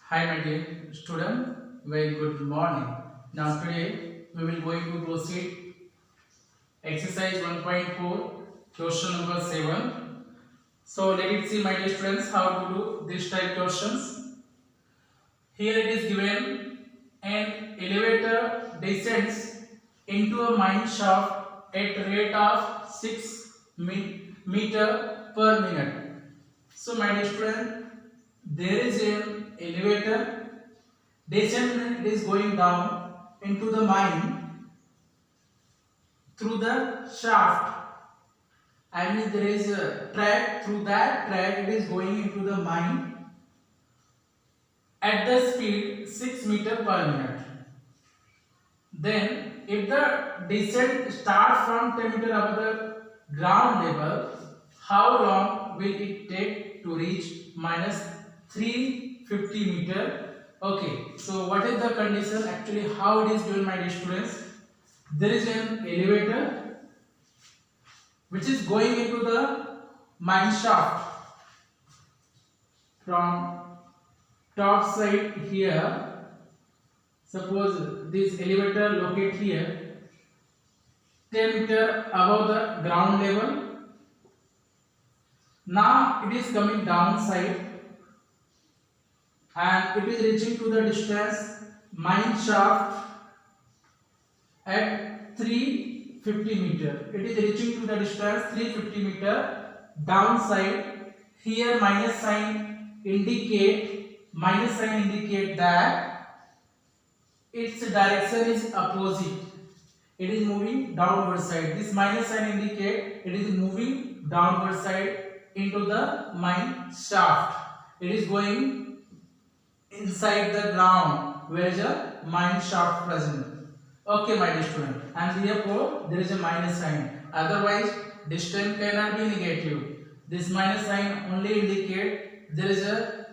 Hi my dear student, very good morning. Now today we will going to proceed exercise 1.4 question number 7. So let it see my dear students how to do this type questions. Here it is given an elevator descends into a mine shaft at rate of 6 meter per minute. So my dear student, there is an elevator descent is going down into the mine through the shaft. I mean there is a track, through that track it is going into the mine at the speed 6 meter per minute. Then if the descent starts from 10 meter above the ground level, how long will it take to reach minus 350 meter? Okay, so what is the condition? Actually, how it is given, my dear students? There is an elevator which is going into the mine shaft from top side here. Suppose this elevator locate here 10 meter above the ground level. Now it is coming downside and it is reaching to the distance mine shaft at 350 meter. It is reaching to the distance 350 meter downside. Here minus sign indicate that its direction is opposite. It is moving downward side. This minus sign indicate it is moving downward side into the mine shaft. It is going inside the ground where is a mine shaft present. Okay, my dear student, and therefore there is a minus sign. Otherwise, distance cannot be negative. This minus sign only indicate there is a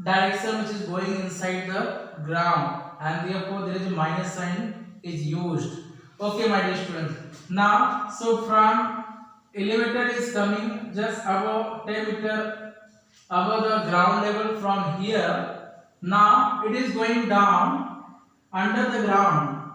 direction which is going inside the ground, and therefore there is a minus sign is used. Okay, my dear student. Now, so from elevator is coming just above 10 meter above the ground level from here. Now it is going down under the ground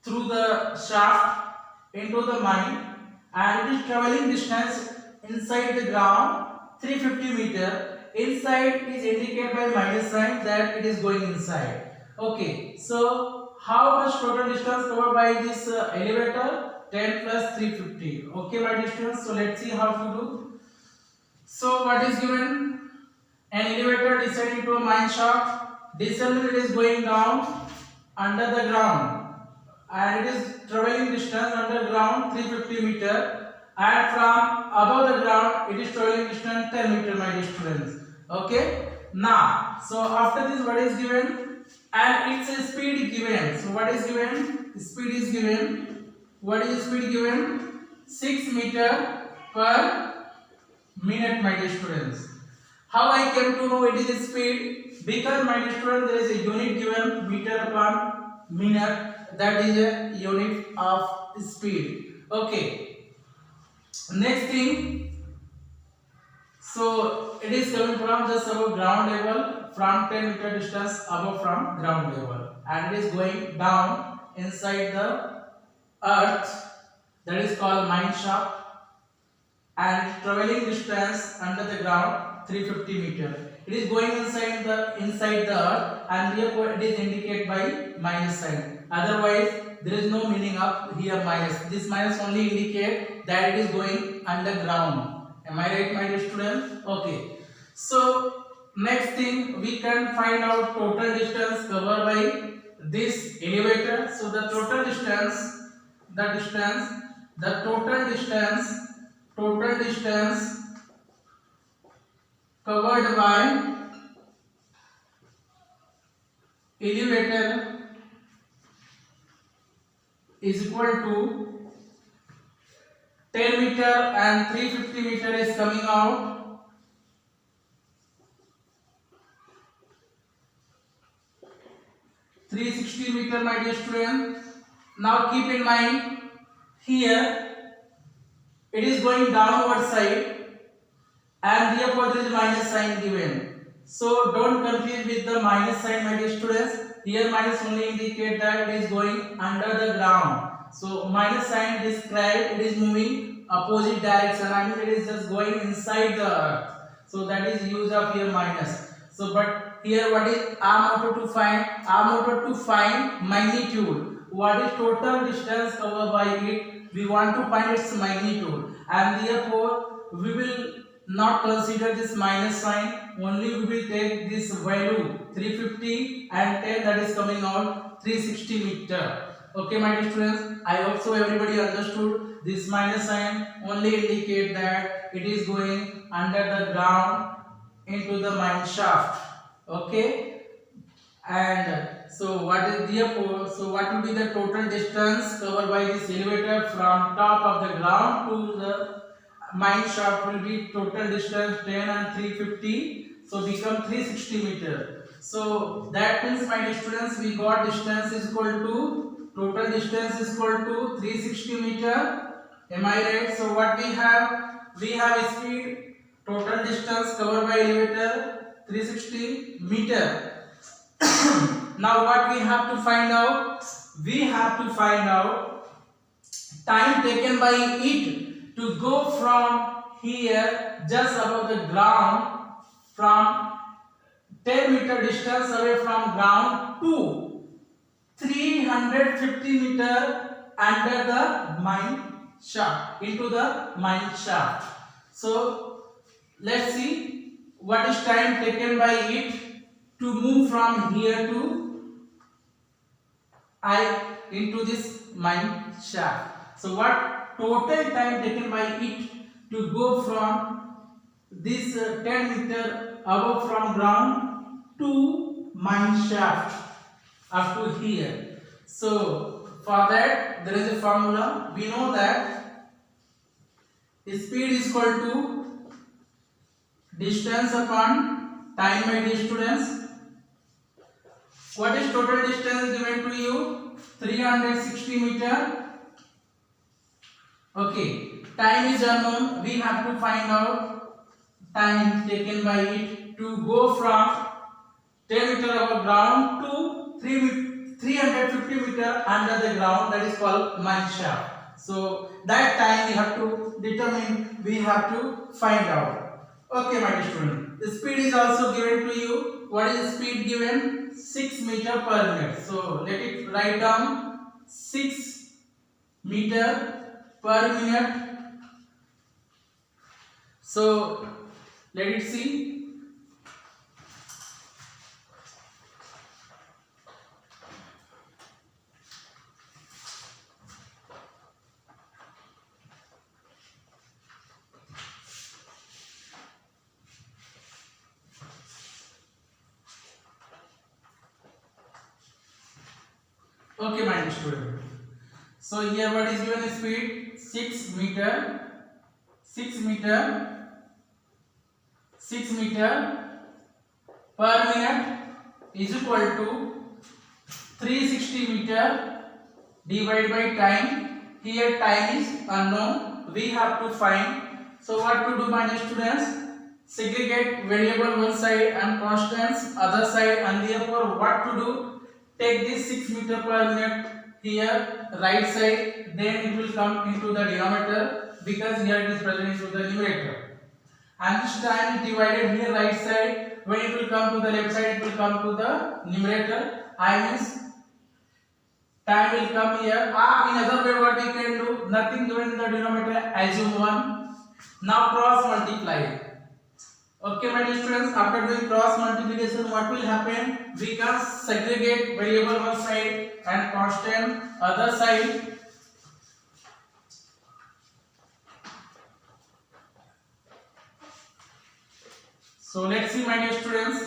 through the shaft into the mine, and it is traveling distance inside the ground 350 meter. Inside is indicated by minus sign that it is going inside. Okay, so how much total distance covered by this elevator? 10 plus 350. Okay, my dear students, so let's see how to do. So what is given? An elevator descending into a mine shaft. Descending, it is going down under the ground, and it is traveling distance underground 350 meter, and from above the ground it is traveling distance 10 meter, my dear students. Okay, now so after this what is given, and its a speed given. So what is given? Speed is given. What is speed given? 6 meter per minute, my dear students. How I came to know it is a speed? Because, my dear student, there is a unit given, meter upon minute, that is a unit of speed. Okay, next thing, so it is coming from just above ground level, from 10 meter distance above from ground level, and it is going down inside the earth, that is called mine shaft, and traveling distance under the ground 350 meter. It is going inside the earth, and therefore it is indicated by minus sign. Otherwise, there is no meaning of here minus. This minus only indicate that it is going underground. Am I right, my dear student? Okay. So next thing, we can find out total distance covered by this elevator. So the total distance covered by elevator is equal to 10 meter, and 350 meter is coming out. 360 meter, my dear student. Now keep in mind, here it is going downward side, and therefore there is minus sign given. So don't confuse with the minus sign, my dear students. Here minus only indicate that it is going under the ground. So minus sign describe it is moving opposite direction. I mean it is just going inside the earth. So that is use of here minus. So but here what is our motto to find? Our motto to find magnitude. What is total distance covered by it? We want to find its magnitude, and therefore we will not consider this minus sign. Only we will take this value 350 and 10, that is coming out 360 meter. Okay, my dear students, I hope so everybody understood. This minus sign only indicate that it is going under the ground into the mine shaft. Okay, and so what is therefore, so what will be the total distance covered by this elevator from top of the ground to the mine shaft will be total distance 10 and 350, so become 360 meter. So that means, my dear students, we got distance is equal to total distance is equal to 360 meter. Am I right? So what we have speed, total distance covered by elevator 360 meter. Now what we have to find out? We have to find out time taken by it to go from here just above the ground, from 10 meter distance away from ground to 350 meter under the mine shaft, into the mine shaft. So let's see what is time taken by it to move from here to into this mine shaft. So what total time taken by it to go from this 10 meter above from ground to mine shaft up to here. So for that there is a formula. We know that speed is equal to distance upon time, my dear students. What is total distance given to you? 360 meter. Okay, time is unknown. We have to find out time taken by it to go from 10 meter above ground to 350 meter under the ground, that is called mine shaft. So that time we have to determine, we have to find out. Okay, my dear student, the speed is also given to you. What is the speed given? 6 meter per minute. So let it write down 6 meter per minute. So let it see. Okay, my dear student. So here what is given speed? 6 meter per minute is equal to 360 meter divided by time. Here time is unknown. We have to find. So what to do, my dear students? Segregate variable one side and constants other side, and therefore what to do? Take this 6 meter per minute here right side, then it will come into the denominator because here it is present into the numerator, and this time is divided here right side. When it will come to the left side, it will come to the numerator. I means time will come here. In other way, what we can do? Nothing given in the denominator, assume 1. Now cross multiply. Okay, my dear students, after doing cross multiplication, what will happen? We can segregate variable one side and constant other side. So let's see, my dear students.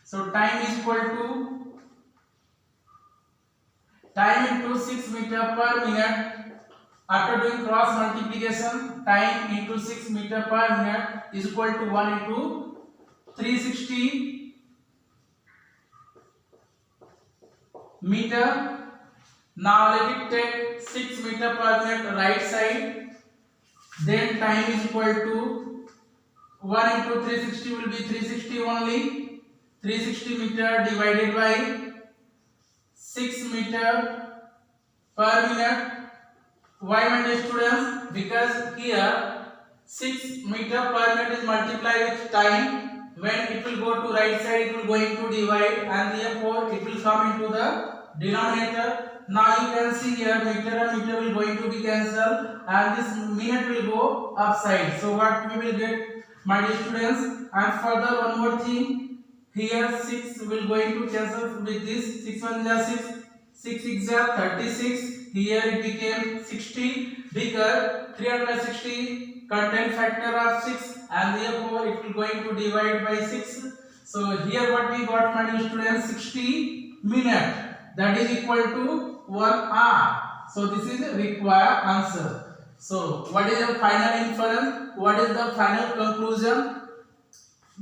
So time is equal to time into 6 meter per minute. After doing cross multiplication, time into 6 meter per minute is equal to 1 into 360 meter. Now let it take 6 meter per minute right side. Then time is equal to 1 into 360 will be 360 only. 360 meter divided by 6 meter per minute. Why, my dear students? Because here 6 meter per minute is multiplied with time. When it will go to right side, it will going to divide, and therefore it will come into the denominator. Now you can see here meter and meter will going to be cancelled, and this minute will go upside. So what we will get, my dear students? And further one more thing, here 6 will going to cancel with this. 6 1 is 6, 6 6 is 36. Here it became 60 because 360 contain factor of 6, and therefore it will going to divide by 6. So here what we got, my dear students? 60 minute, that is equal to 1 hour. So this is a required answer. So what is the final inference? What is the final conclusion?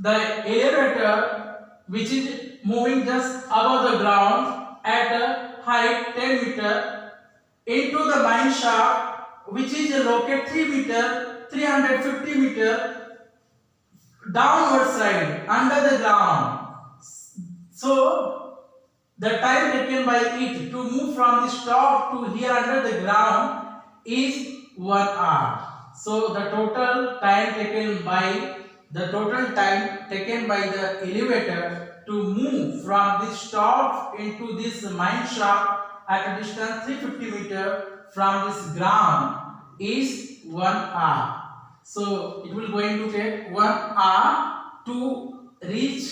The elevator which is moving just above the ground at a height 10 meter into the mine shaft which is located 350 meter downward side under the ground. So the time taken by it to move from the top to here under the ground is 1 hour. So the total time taken by the elevator to move from this top into this mine shaft at a distance 350 meter from this ground is 1 hour. So it will going to take 1 hour to reach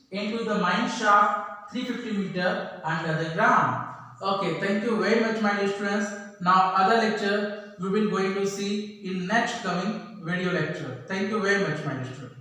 into the mine shaft 350 meter under the ground. Okay, thank you very much, my dear students. Now other lecture we will going to see in next coming video lecture. Thank you very much, my dear students.